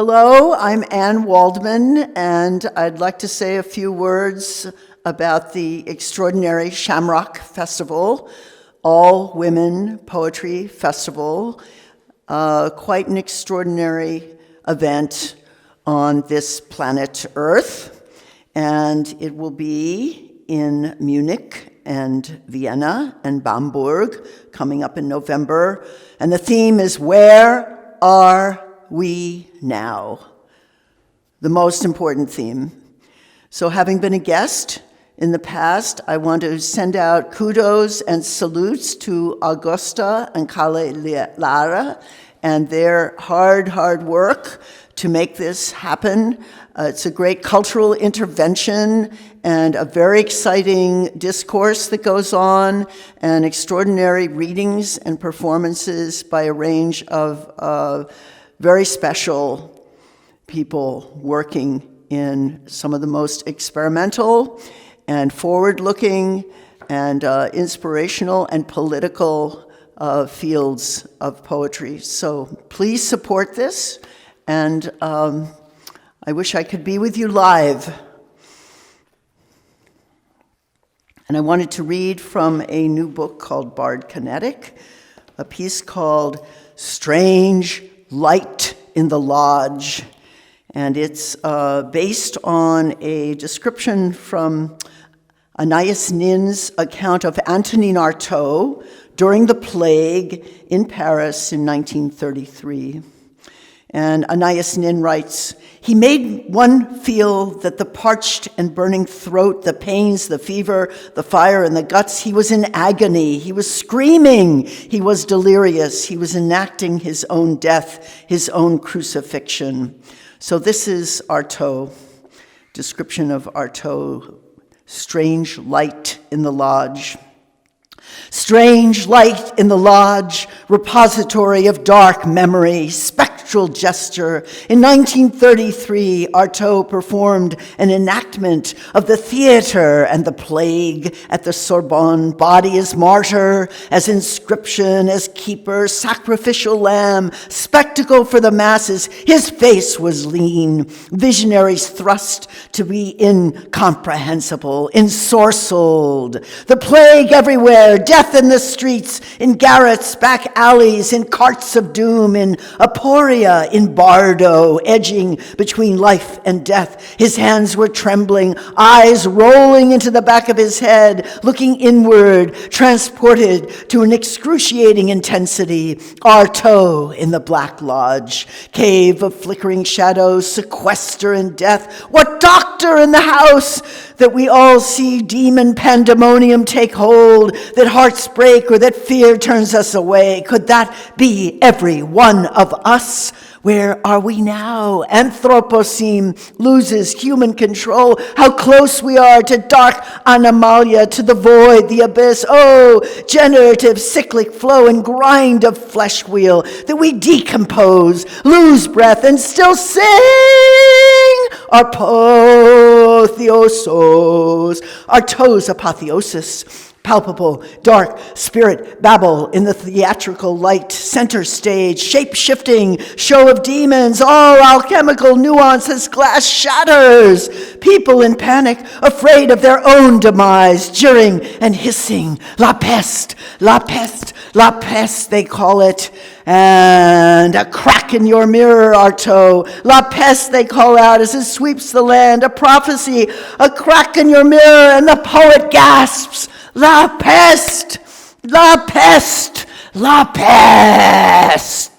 Hello, I'm Ann Waldman, and I'd like to say a few words about the extraordinary Schamrock Festival, all women poetry festival, quite an extraordinary event on this planet Earth, and it will be in Munich and Vienna and Bamberg coming up in November, and the theme is Where Are We Now? The most important theme. So having been a guest in the past, I want to send out kudos and salutes to Augusta and Kale Lara and their hard work to make this happen. It's a great cultural intervention and a very exciting discourse that goes on, and extraordinary readings and performances by a range of very special people working in some of the most experimental and forward-looking and inspirational and political fields of poetry. So please support this, and I wish I could be with you live. And I wanted to read from a new book called Bard Kinetic, a piece called Strange Light in the Lodge. And it's based on a description from Anais Nin's account of Antonin Artaud during the plague in Paris in 1933. And Anais Nin writes, "He made one feel that the parched and burning throat, the pains, the fever, the fire in the guts, he was in agony, he was screaming, he was delirious, he was enacting his own death, his own crucifixion." So this is Artaud, description of Artaud, Strange Light in the Lodge. Strange light in the lodge, repository of dark memory, spectral gesture. In 1933, Artaud performed an enactment of the theater and the plague at the Sorbonne. Body as martyr, as inscription, as keeper, sacrificial lamb, spectacle for the masses. His face was lean, visionaries thrust to be incomprehensible, ensorcelled. The plague everywhere, death in the streets, in garrets, back alleys, in carts of doom, in aporia, in bardo, edging between life and death. His hands were trembling, eyes rolling into the back of his head, looking inward, transported to an excruciating intensity. Artaud in the Black Lodge, cave of flickering shadows, sequester and death. What doctor in the house that we all see demon pandemonium take hold, that hearts break or that fear turns us away? Could that be every one of us? Where are we now? Anthropocene loses human control. How close we are to dark anomalia, to the void, the abyss. Oh, generative cyclic flow and grind of flesh wheel, that we decompose, lose breath, and still sing apotheosos, Artaud's apotheosis. Palpable, dark, spirit babble in the theatrical light, center stage, shape-shifting, show of demons, all alchemical nuance as glass shatters. People in panic, afraid of their own demise, jeering and hissing. La peste, la peste, la peste, they call it. And a crack in your mirror, Artaud. La peste, they call out as it sweeps the land. A prophecy, a crack in your mirror, and the poet gasps. La peste, la peste, la peste.